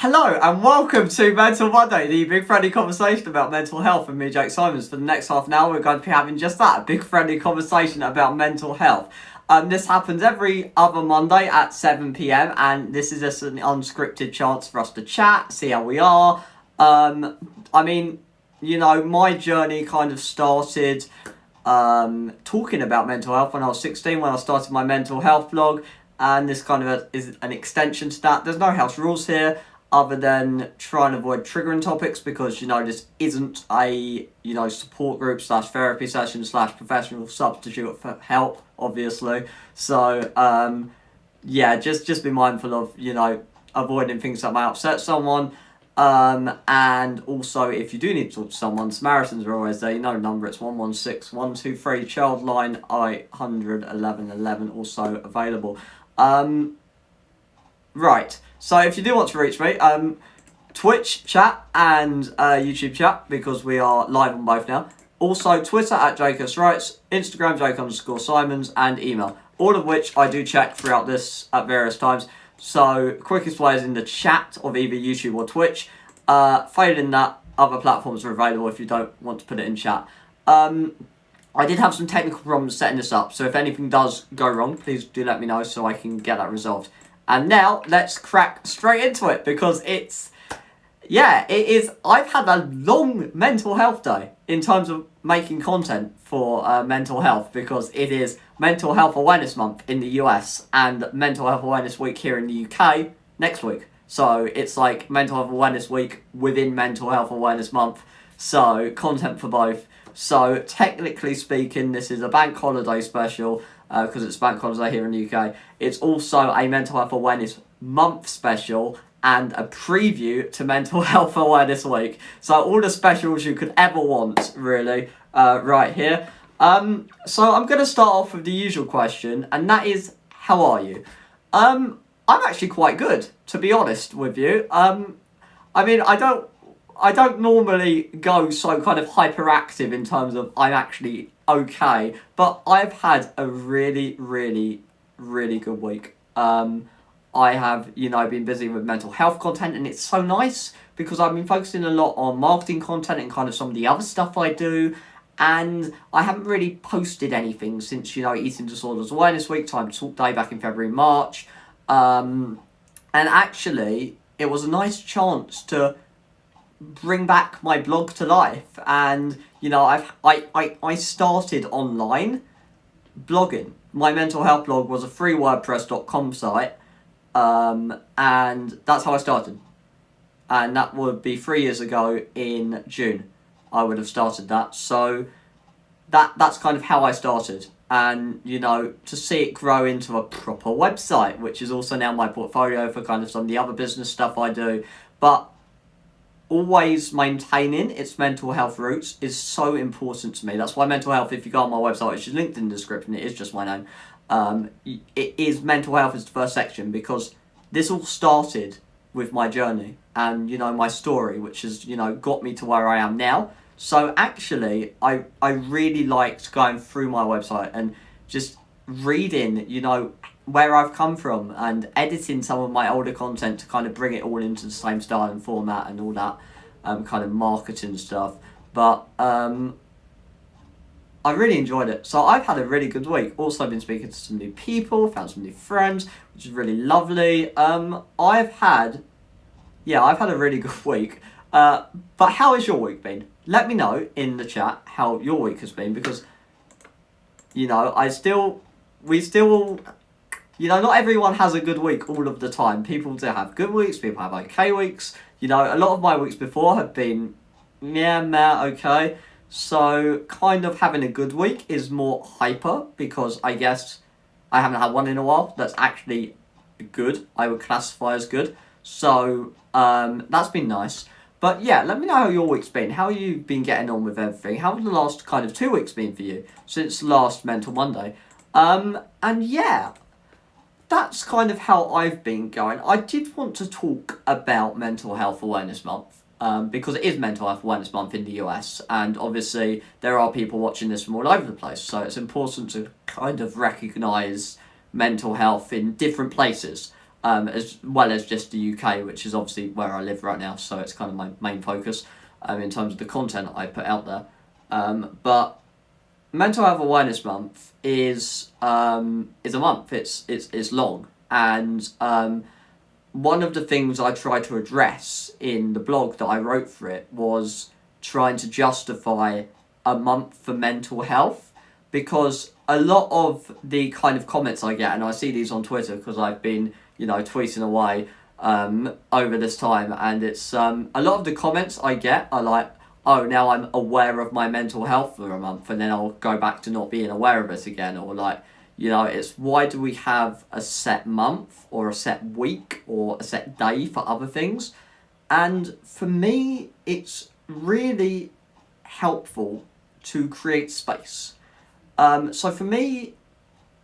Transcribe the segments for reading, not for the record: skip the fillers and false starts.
Hello and welcome to Mental Monday, the big friendly conversation about mental health with me, Jake Simons. For the next half an hour, we're going to be having just that, a big friendly conversation about mental health. This happens every other Monday at 7 p.m. and this is just an unscripted chance for us to chat, see how we are. My journey kind of started talking about mental health when I was 16, when I started my mental health blog, and this kind of is an extension to that. There's no house rules here, other than trying to avoid triggering topics, because this isn't a support group / therapy session / professional substitute for help, obviously. So just be mindful of avoiding things that might upset someone. And also, if you do need to talk to someone, Samaritans are always there. Number, it's 116-123 child line 800 11 11, also available. Right, so if you do want to reach me, Twitch chat and YouTube chat, because we are live on both now. Also, Twitter at JakeSWrites, Instagram Jake_Simons, and email. All of which I do check throughout this at various times. So, quickest way is in the chat of either YouTube or Twitch. Failing that, other platforms are available if you don't want to put it in chat. I did have some technical problems setting this up, so if anything does go wrong, please do let me know so I can get that resolved. And now, let's crack straight into it, because it is, I've had a long mental health day in terms of making content for mental health, because it is Mental Health Awareness Month in the US and Mental Health Awareness Week here in the UK next week. So it's like Mental Health Awareness Week within Mental Health Awareness Month, so content for both. So technically speaking, this is a bank holiday special, because it's bank holiday here in the UK. It's also a Mental Health Awareness Month special and a preview to Mental Health Awareness Week. So all the specials you could ever want, really, right here. So I'm going to start off with the usual question, and that is, how are you? I'm actually quite good, to be honest with you. I don't normally go so kind of hyperactive in terms of I'm actually okay, but I've had a really, really, really good week. I have, been busy with mental health content, and it's so nice because I've been focusing a lot on marketing content and kind of some of the other stuff I do, and I haven't really posted anything since, Eating Disorders Awareness Week, Time to Talk Day back in February, March. And actually, it was a nice chance to bring back my blog to life, and I started online blogging. My mental health blog was a free WordPress.com site, and that's how I started, and that would be 3 years ago in June I would have started that. So that's kind of how I started, and to see it grow into a proper website, which is also now my portfolio for kind of some of the other business stuff I do, but always maintaining its mental health roots is so important to me. That's why mental health, if you go on my website, which is linked in the description, it is just my name. It is mental health is the first section, because this all started with my journey and, my story, which has, got me to where I am now. So actually, I really liked going through my website and just reading, where I've come from, and editing some of my older content to kind of bring it all into the same style and format and all that kind of marketing stuff. But I really enjoyed it. So I've had a really good week. Also been speaking to some new people, found some new friends, which is really lovely. I've had a really good week. But how has your week been? Let me know in the chat how your week has been, because not everyone has a good week all of the time. People do have good weeks, people have okay weeks. A lot of my weeks before have been okay. So kind of having a good week is more hyper, because I guess I haven't had one in a while that's actually good. I would classify as good. So that's been nice. But yeah, let me know how your week's been. How you been getting on with everything? How have the last kind of 2 weeks been for you since last Mental Monday? And yeah, that's kind of how I've been going. I did want to talk about Mental Health Awareness Month, because it is Mental Health Awareness Month in the US, and obviously there are people watching this from all over the place, so it's important to kind of recognise mental health in different places. as well as just the UK, which is obviously where I live right now, so it's kind of my main focus in terms of the content I put out there. But Mental Health Awareness Month is a month. It's long, and one of the things I tried to address in the blog that I wrote for it was trying to justify a month for mental health, because a lot of the kind of comments I get, and I see these on Twitter because I've been, tweeting away over this time, and it's a lot of the comments I get are like, oh, now I'm aware of my mental health for a month, and then I'll go back to not being aware of it again, or like, it's why do we have a set month or a set week or a set day for other things? And for me, it's really helpful to create space. So for me,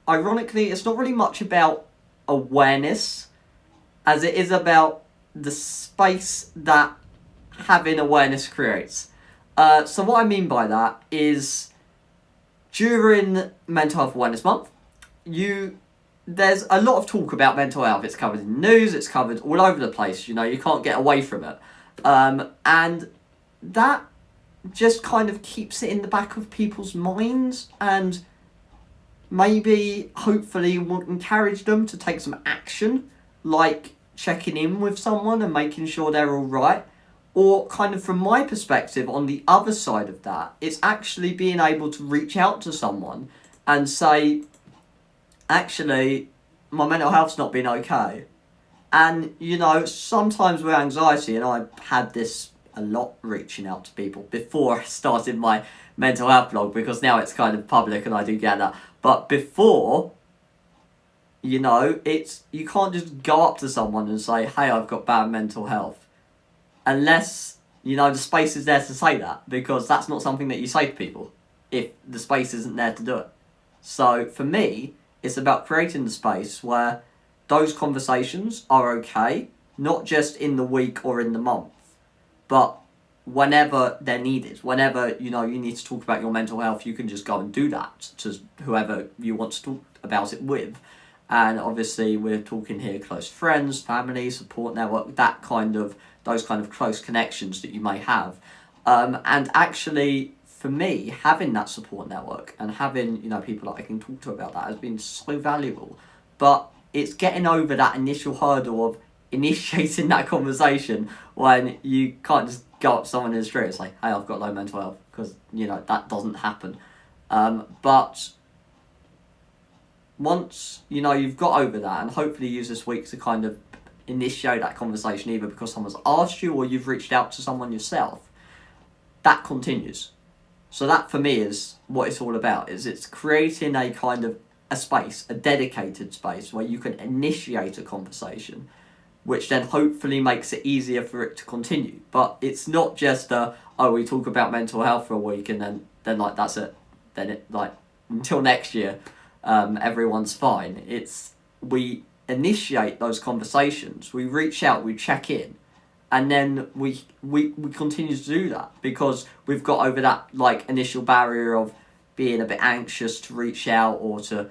ironically, it's not really much about awareness as it is about the space that having awareness creates. So what I mean by that is during Mental Health Awareness Month, there's a lot of talk about mental health. It's covered in the news, it's covered all over the place, you can't get away from it. And that just kind of keeps it in the back of people's minds, and maybe, hopefully, will encourage them to take some action, like checking in with someone and making sure they're all right. Or kind of from my perspective, on the other side of that, it's actually being able to reach out to someone and say, actually, my mental health's not been okay. And, sometimes with anxiety, and I've had this a lot reaching out to people before I started my mental health blog, because now it's kind of public and I do get that. But before, you can't just go up to someone and say, hey, I've got bad mental health. Unless, the space is there to say that, because that's not something that you say to people if the space isn't there to do it. So for me, it's about creating the space where those conversations are okay, not just in the week or in the month, but whenever they're needed. Whenever, you need to talk about your mental health, you can just go and do that to whoever you want to talk about it with. And obviously we're talking here close friends, family, support network, those kind of close connections that you may have. And actually, for me, having that support network and having, people that I can talk to about that has been so valuable. But it's getting over that initial hurdle of initiating that conversation when you can't just go up to someone in the street and say, hey, I've got low mental health, because, that doesn't happen. But once, you've got over that, and hopefully use this week to kind of initiate that conversation, either because someone's asked you or you've reached out to someone yourself, that continues. So that for me is what it's all about, is it's creating a kind of a space, a dedicated space where you can initiate a conversation, which then hopefully makes it easier for it to continue. But it's not just we talk about mental health for a week and then like that's it. Then it until next year, everyone's fine. It's we initiate those conversations, we reach out, we check in, and then we continue to do that because we've got over that initial barrier of being a bit anxious to reach out or to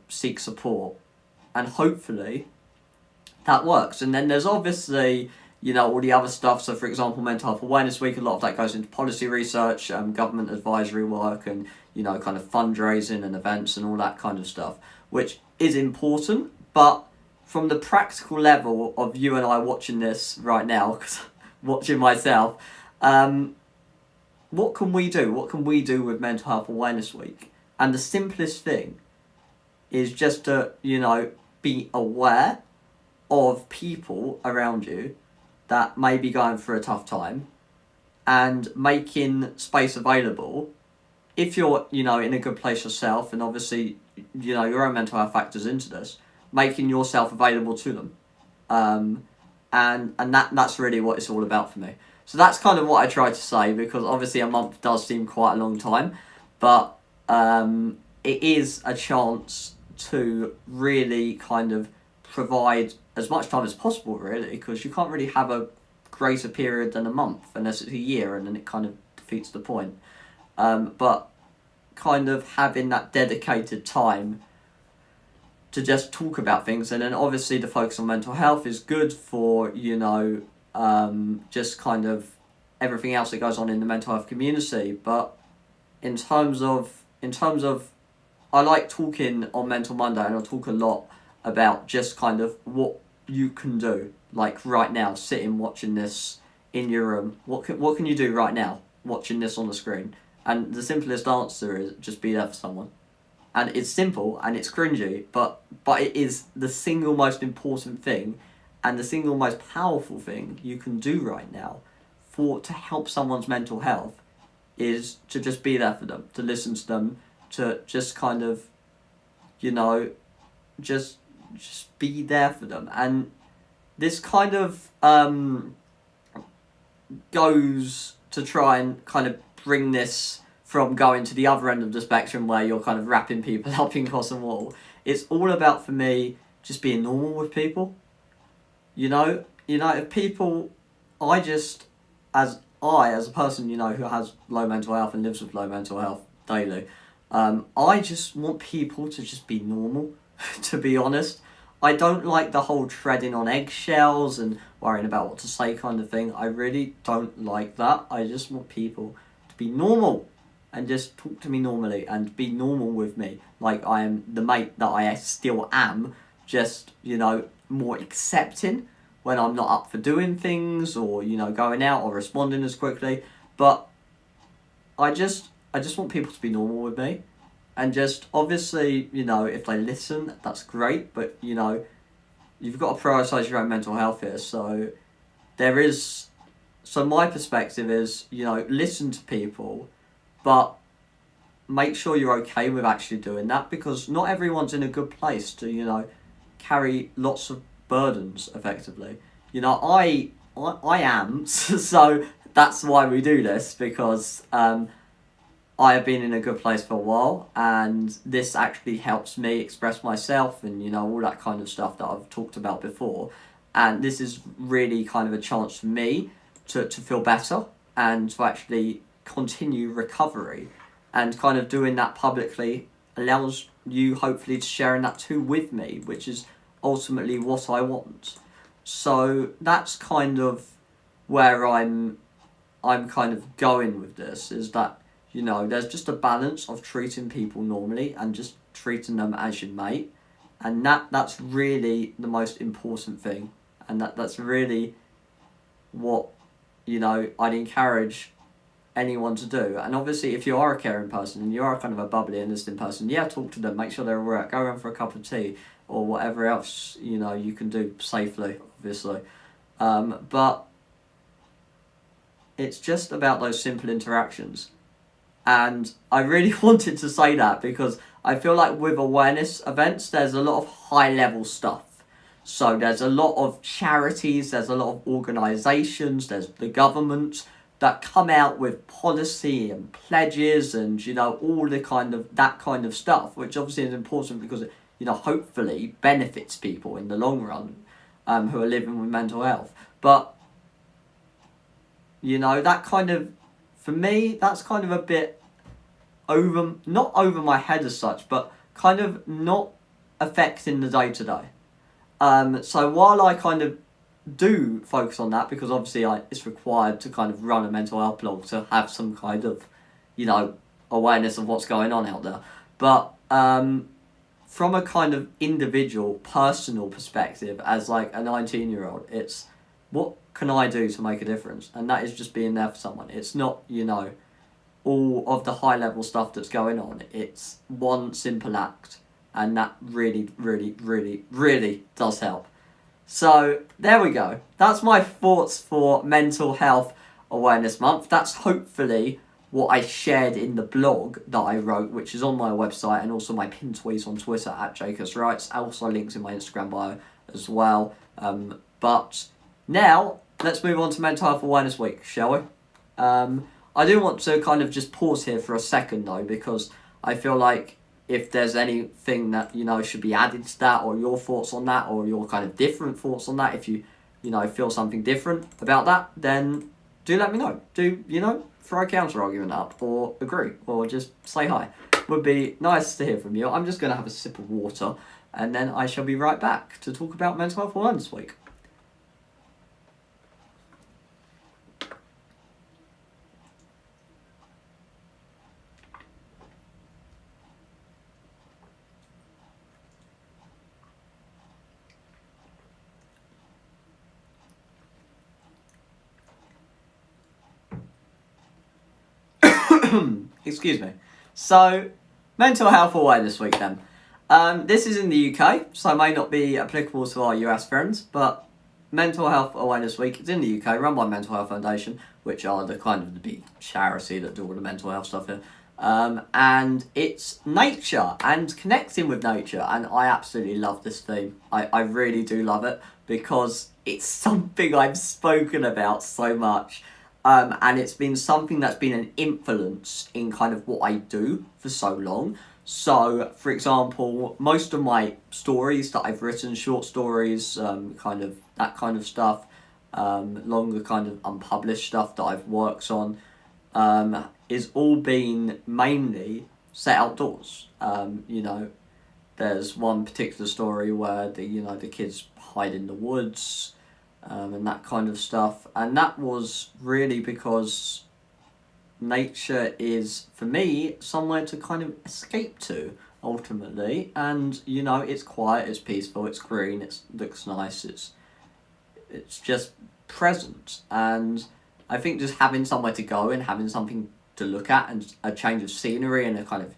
seek support, and hopefully that works. And then there's obviously all the other stuff. So for example, Mental Health Awareness Week, a lot of that goes into policy research, government advisory work, and kind of fundraising and events and all that kind of stuff, which is important. But from the practical level of you and I watching this right now, because watching myself, what can we do? What can we do with Mental Health Awareness Week? And the simplest thing is just to, be aware of people around you that may be going through a tough time, and making space available if you're, in a good place yourself, and obviously, your own mental health factors into this, making yourself available to them. And that's really what it's all about for me. So that's kind of what I try to say, because obviously a month does seem quite a long time, but it is a chance to really kind of provide as much time as possible, really, because you can't really have a greater period than a month unless it's a year, and then it kind of defeats the point. But kind of having that dedicated time to just talk about things. And then obviously the focus on mental health is good for, you know, just kind of everything else that goes on in the mental health community. But in terms of I like talking on Mental Monday, and I'll talk a lot about just kind of what you can do, like right now, sitting watching this in your room. What can you do right now, watching this on the screen? And the simplest answer is just be there for someone. And it's simple and it's cringy, but it is the single most important thing, and the single most powerful thing you can do right now to help someone's mental health is to just be there for them, to listen to them, to just kind of, you know, just be there for them. And this kind of goes to try and kind of bring this from going to the other end of the spectrum where you're kind of wrapping people up in cotton wool. It's all about, for me, just being normal with people. You know, if people, as a person, you know, who has low mental health and lives with low mental health daily, I just want people to just be normal, to be honest. I don't like the whole treading on eggshells and worrying about what to say kind of thing. I really don't like that. I just want people to be normal and just talk to me normally and be normal with me. Like I am the mate that I still am, just, you know, more accepting when I'm not up for doing things or, you know, going out or responding as quickly. But I just want people to be normal with me. And just, obviously, you know, if they listen, that's great. But, you know, you've got to prioritise your own mental health here. So my perspective is, you know, listen to people, but make sure you're okay with actually doing that, because not everyone's in a good place to, you know, carry lots of burdens effectively. You know, I am, so that's why we do this, because I have been in a good place for a while, and this actually helps me express myself and, you know, all that kind of stuff that I've talked about before. And this is really kind of a chance for me to feel better and to actually continue recovery. And kind of doing that publicly allows you hopefully to sharing that too with me, which is ultimately what I want. So that's kind of where I'm kind of going with this, is that, you know, there's just a balance of treating people normally and just treating them as your mate. And that's really the most important thing. And that's really what, you know, I'd encourage anyone to do. And obviously, if you are a caring person and you are kind of a bubbly and listening person, yeah, talk to them, make sure they're alright, go around for a cup of tea or whatever else, you know, you can do safely, obviously. But it's just about those simple interactions. And I really wanted to say that because I feel like with awareness events, there's a lot of high level stuff. So there's a lot of charities, there's a lot of organisations, there's the government that come out with policy and pledges and, you know, all the kind of that kind of stuff, which obviously is important because it, you know, hopefully benefits people in the long run who are living with mental health. But, you know, that kind of, for me, that's kind of a bit not over my head as such, but kind of not affecting the day to day. So while I kind of do focus on that, because obviously it's required to kind of run a mental health blog to have some kind of, you know, awareness of what's going on out there. But from a kind of individual, personal perspective, as like a 19-year-old, it's what can I do to make a difference? And that is just being there for someone. It's not, you know, all of the high level stuff that's going on. It's one simple act, and that really, really, really, really does help. So there we go. That's my thoughts for Mental Health Awareness Month. That's hopefully what I shared in the blog that I wrote, which is on my website, and also my pinned tweets on Twitter at Jacobs Writes. Also links in my Instagram bio as well. But now let's move on to Mental Health Awareness Week, shall we? I do want to kind of just pause here for a second though, because I feel like if there's anything that, you know, should be added to that, or your thoughts on that, or your kind of different thoughts on that, if you know, feel something different about that, then do let me know. Do, you know, throw a counter argument up, or agree, or just say hi. Would be nice to hear from you. I'm just going to have a sip of water. and then I shall be right back to talk about Mental Health Awareness Week. Excuse me. So, Mental Health Awareness Week then. This is in the UK, so it may not be applicable to our US friends, but Mental Health Awareness Week is in the UK, run by Mental Health Foundation, which are the kind of the big charity that do all the mental health stuff here. And it's nature and connecting with nature, and I absolutely love this theme. I really do love it because it's something I've spoken about so much. And it's been something that's been an influence in kind of what I do for so long. So, for example, most of my stories that I've written, short stories, kind of that kind of stuff, longer kind of unpublished stuff that I've worked on, is all been mainly set outdoors. There's one particular story where the kids hide in the woods, and that kind of stuff, and that was really because nature is, for me, somewhere to kind of escape to ultimately, and it's quiet, it's peaceful, it's green, it looks nice, it's just present, and I think just having somewhere to go and having something to look at and a change of scenery and a kind of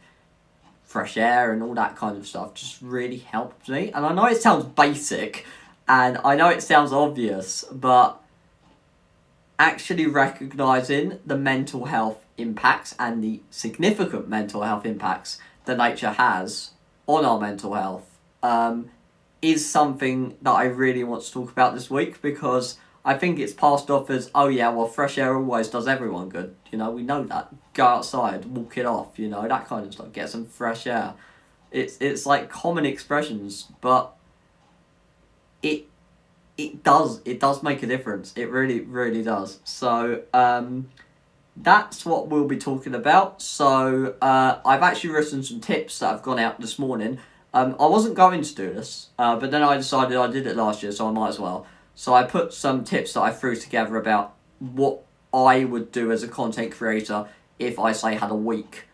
fresh air and all that kind of stuff just really helped me. And I know it sounds basic and I know it sounds obvious, but actually recognising the mental health impacts and the significant mental health impacts that nature has on our mental health is something that I really want to talk about this week, because I think it's passed off as, oh yeah, well, fresh air always does everyone good. We know that. Go outside, walk it off, that kind of stuff. Get some fresh air. It's like common expressions, but it does make a difference. It really, really does. So that's what we'll be talking about. So I've actually written some tips that have gone out this morning. I wasn't going to do this, but then I decided I did it last year, so I might as well. So I put some tips that I threw together about what I would do as a content creator if I, say, had a week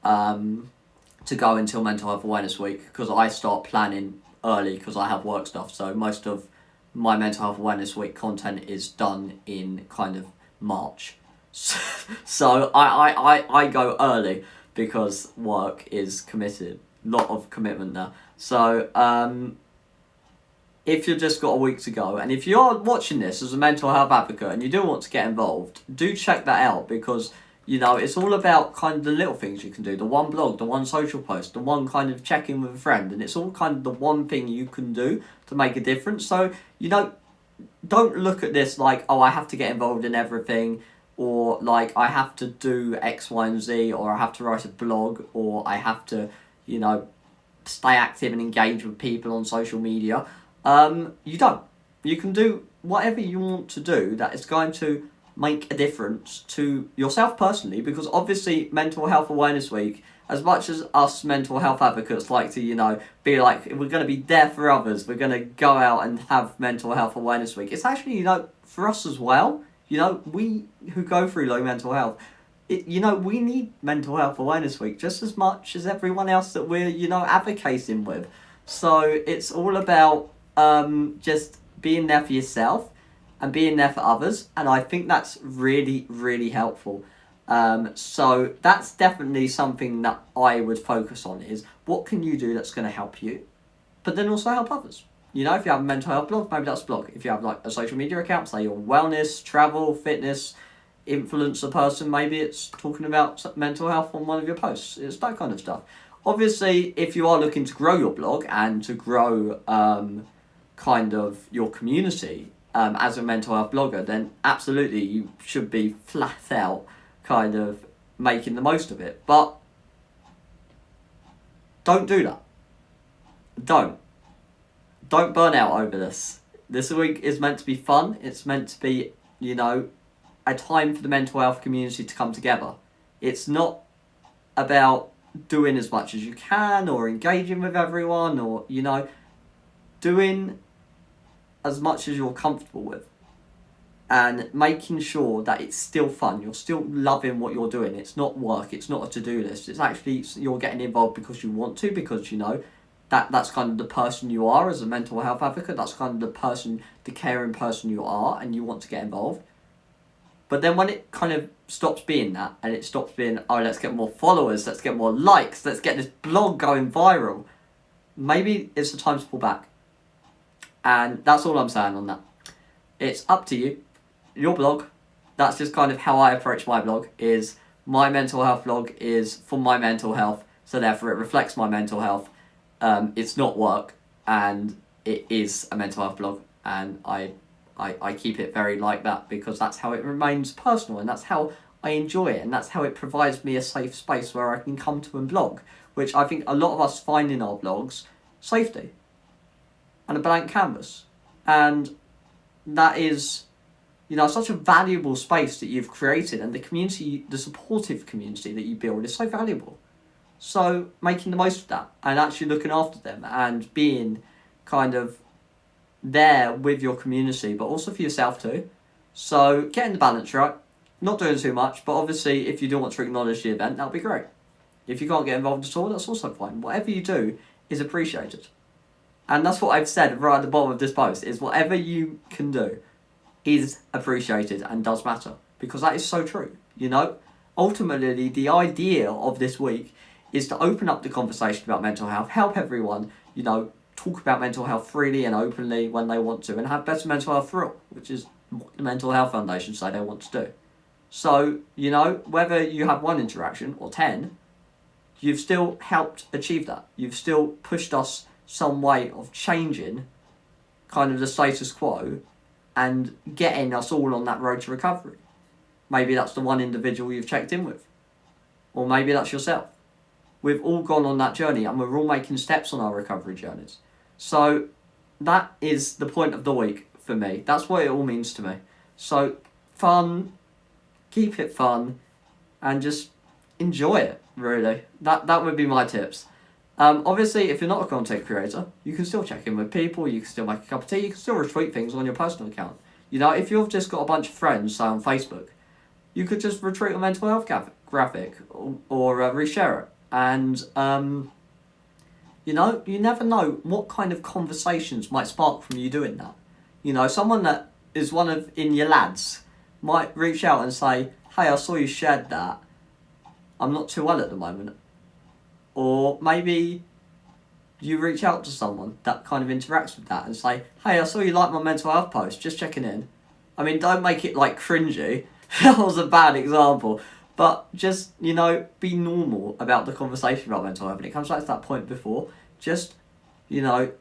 to go until Mental Health Awareness Week, because I start planning early because I have work stuff. So most of my Mental Health Awareness Week content is done in kind of March. So I go early because work is committed. Lot of commitment there. So if you've just got a week to go, and if you're watching this as a mental health advocate and you do want to get involved, do check that out, because it's all about kind of the little things you can do. The one blog, the one social post, the one kind of check-in with a friend, and it's all kind of the one thing you can do to make a difference. So, don't look at this like, oh, I have to get involved in everything, or like I have to do X, Y, and Z, or I have to write a blog, or I have to, stay active and engage with people on social media. You don't. You can do whatever you want to do that is going to make a difference to yourself personally, because obviously Mental Health Awareness Week, as much as us mental health advocates like to, be like, we're going to be there for others, we're going to go out and have Mental Health Awareness Week, it's actually, for us as well. We who go through low mental health, we need Mental Health Awareness Week just as much as everyone else that we're, advocating with. So it's all about just being there for yourself and being there for others, and I think that's really, really helpful. So that's definitely something that I would focus on, is what can you do that's going to help you, but then also help others. If you have a mental health blog, maybe that's a blog. If you have like a social media account, say your wellness, travel, fitness, influencer person, maybe it's talking about mental health on one of your posts. It's that kind of stuff. Obviously, if you are looking to grow your blog and to grow kind of your community as a mental health blogger, then absolutely you should be flat out kind of making the most of it. But don't do that. Don't burn out over this. This week is meant to be fun. It's meant to be, a time for the mental health community to come together. It's not about doing as much as you can, or engaging with everyone, or, you know, doing as much as you're comfortable with. And making sure that it's still fun. You're still loving what you're doing. It's not work. It's not a to-do list. It's actually, you're getting involved because you want to, because, you know, that's kind of the person you are as a mental health advocate. That's kind of the person, the caring person you are, and you want to get involved. But then when it kind of stops being that, and it stops being, oh, let's get more followers, let's get more likes, let's get this blog going viral, maybe it's the time to pull back. And that's all I'm saying on that. It's up to you. Your blog, that's just kind of how I approach my blog, is my mental health blog is for my mental health, so therefore it reflects my mental health. It's not work, and it is a mental health blog, and I keep it very like that, because that's how it remains personal, and that's how I enjoy it, and that's how it provides me a safe space where I can come to and blog, which I think a lot of us find in our blogs safety and a blank canvas. And that is, you know, such a valuable space that you've created, and the community, the supportive community that you build is so valuable. So making the most of that, and actually looking after them, and being kind of there with your community, but also for yourself too. So getting the balance right, not doing too much, but obviously if you do want to acknowledge the event, that'll be great. If you can't get involved at all, that's also fine. Whatever you do is appreciated. And that's what I've said right at the bottom of this post, is whatever you can do is appreciated and does matter, because that is so true. You know, ultimately the idea of this week is to open up the conversation about mental health, help everyone, you know, talk about mental health freely and openly when they want to, and have better mental health for all, which is what the Mental Health Foundation say they want to do. So, you know, whether you have one interaction or 10, you've still helped achieve that. You've still pushed us some way of changing kind of the status quo and getting us all on that road to recovery. Maybe that's the one individual you've checked in with, or maybe that's yourself. We've all gone on that journey, and we're all making steps on our recovery journeys. So that is the point of the week for me. That's what it all means to me. So fun, keep it fun, and just enjoy it, really. That would be my tips. Obviously, if you're not a content creator, you can still check in with people, you can still make a cup of tea, you can still retweet things on your personal account. You know, if you've just got a bunch of friends, say on Facebook, you could just retweet a mental health graphic or reshare it. And, you know, you never know what kind of conversations might spark from you doing that. You know, someone that is in your lads might reach out and say, hey, I saw you shared that. I'm not too well at the moment. Or maybe you reach out to someone that kind of interacts with that and say, hey, I saw you like my mental health post, just checking in. I mean, don't make it like cringy. That was a bad example. But just, you know, be normal about the conversation about mental health. And it comes back to that point before. Just, you know,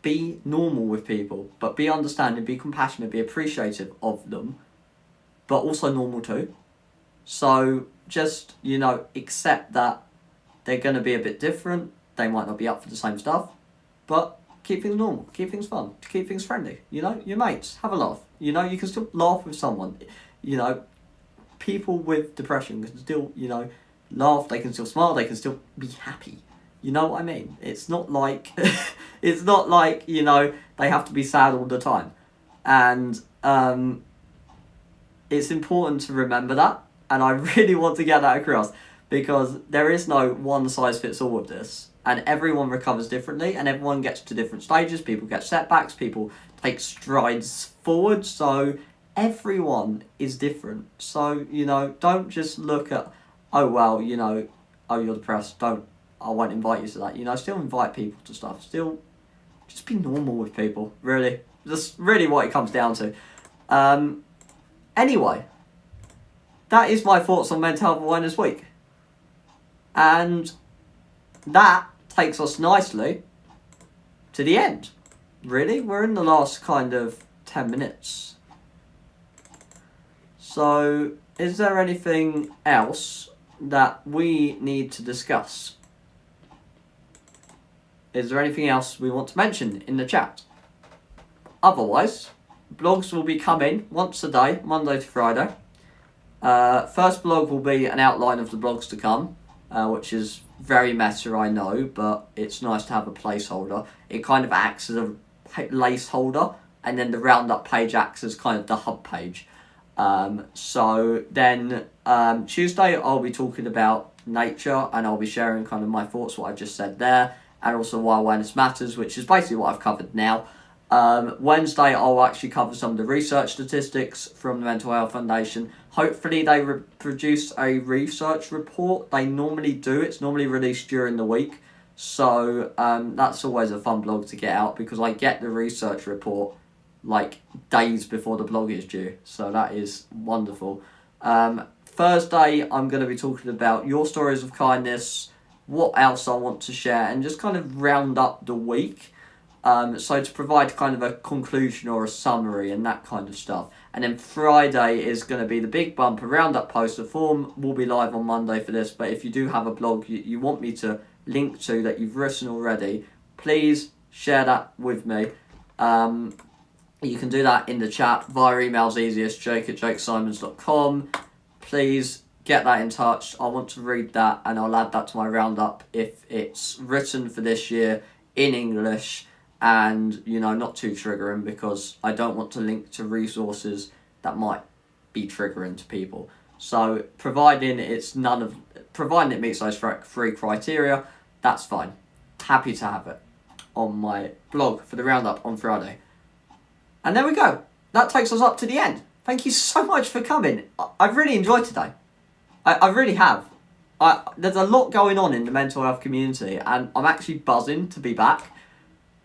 be normal with people, but be understanding, be compassionate, be appreciative of them, but also normal too. So just, you know, accept that they're going to be a bit different. They might not be up for the same stuff, but keep things normal, keep things fun, keep things friendly. You know, your mates, have a laugh. You know, you can still laugh with someone. You know, people with depression can still, you know, laugh, they can still smile, they can still be happy. You know what I mean? It's not like, it's not like, you know, they have to be sad all the time. And it's important to remember that. And I really want to get that across, because there is no one size fits all of this. And everyone recovers differently, and everyone gets to different stages. People get setbacks, people take strides forward. So everyone is different. So, you know, don't just look at, oh, well, you know, oh, you're depressed. I won't invite you to that. You know, still invite people to stuff. Still, just be normal with people, really. That's really what it comes down to. Anyway, that is my thoughts on Mental Health Awareness Week. And that takes us nicely to the end. Really, we're in the last kind of 10 minutes. So, is there anything else that we need to discuss? Is there anything else we want to mention in the chat? Otherwise, blogs will be coming once a day, Monday to Friday. First blog will be an outline of the blogs to come, which is very meta, I know, but it's nice to have a placeholder. It kind of acts as a placeholder, and then the roundup page acts as kind of the hub page. So then Tuesday I'll be talking about nature, and I'll be sharing kind of my thoughts, what I just said there, and also why awareness matters, which is basically what I've covered now. Wednesday I'll actually cover some of the research statistics from the Mental Health Foundation. Hopefully they produce a research report. They normally do. It's normally released during the week. So that's always a fun blog to get out, because I get the research report like days before the blog is due. So that is wonderful. Thursday I'm going to be talking about your stories of kindness, what else I want to share, and just kind of round up the week. So to provide kind of a conclusion or a summary and that kind of stuff. And then Friday is going to be the big bumper roundup post. The form will be live on Monday for this, but if you do have a blog you want me to link to that you've written already, please share that with me. You can do that in the chat via email's easiest, jake@jakesimons.com. Please get that in touch. I want to read that, and I'll add that to my roundup if it's written for this year in English, and not too triggering, because I don't want to link to resources that might be triggering to people. So providing it meets those three criteria, that's fine. Happy to have it on my blog for the roundup on Friday. And there we go. That takes us up to the end. Thank you so much for coming. I've really enjoyed today. I really have. There's a lot going on in the mental health community, and I'm actually buzzing to be back.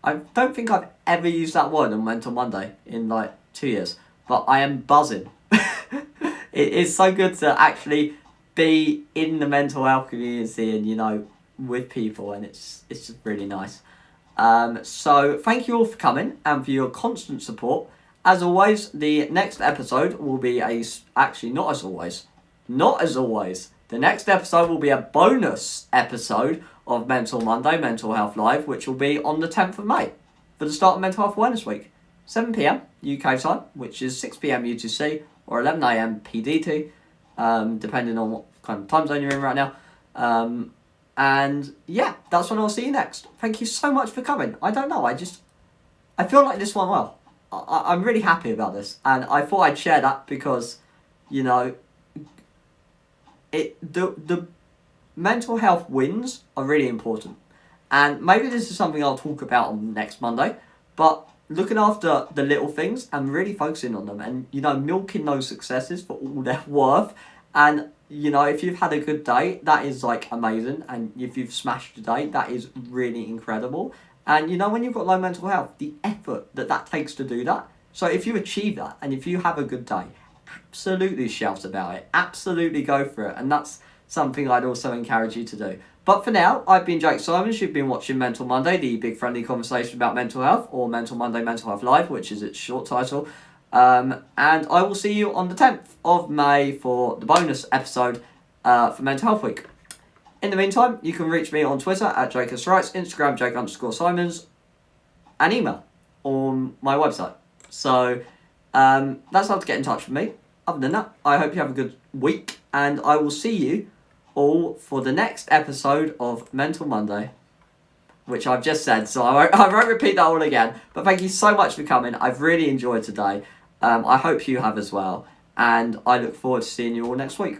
I don't think I've ever used that word on Mental Monday in 2 years, but I am buzzing. It is so good to actually be in the mental health community and, with people, and it's just really nice. So thank you all for coming and for your constant support. As always, the next episode will be not as always. The next episode will be a bonus episode of Mental Monday, Mental Health Live, which will be on the 10th of May for the start of Mental Health Awareness Week. 7 p.m. UK time, which is 6 p.m. UTC or 11 a.m. PDT, depending on what kind of time zone you're in right now. And yeah, that's when I'll see you next. Thank you so much for coming. I don't know, I feel like this went well. I'm really happy about this, and I thought I'd share that because, the mental health wins are really important. And maybe this is something I'll talk about on next Monday, but looking after the little things and really focusing on them, and, milking those successes for all they're worth. And, if you've had a good day, that is amazing. And if you've smashed a day, that is really incredible. And, when you've got low mental health, the effort that takes to do that. So if you achieve that, and if you have a good day, absolutely shout about it. Absolutely go for it. And that's something I'd also encourage you to do. But for now, I've been Jake Simons. You've been watching Mental Monday, the big friendly conversation about mental health, or Mental Monday, Mental Health Live, which is its short title. And I will see you on the 10th of May for the bonus episode for Mental Health Week. In the meantime, you can reach me on Twitter @JakeSWrites, Instagram Jake_Simons, and email on my website. So that's how to get in touch with me. Other than that, I hope you have a good week, and I will see you all for the next episode of Mental Monday, which I've just said, so I won't repeat that all again. But thank you so much for coming. I've really enjoyed today. I hope you have as well, and I look forward to seeing you all next week.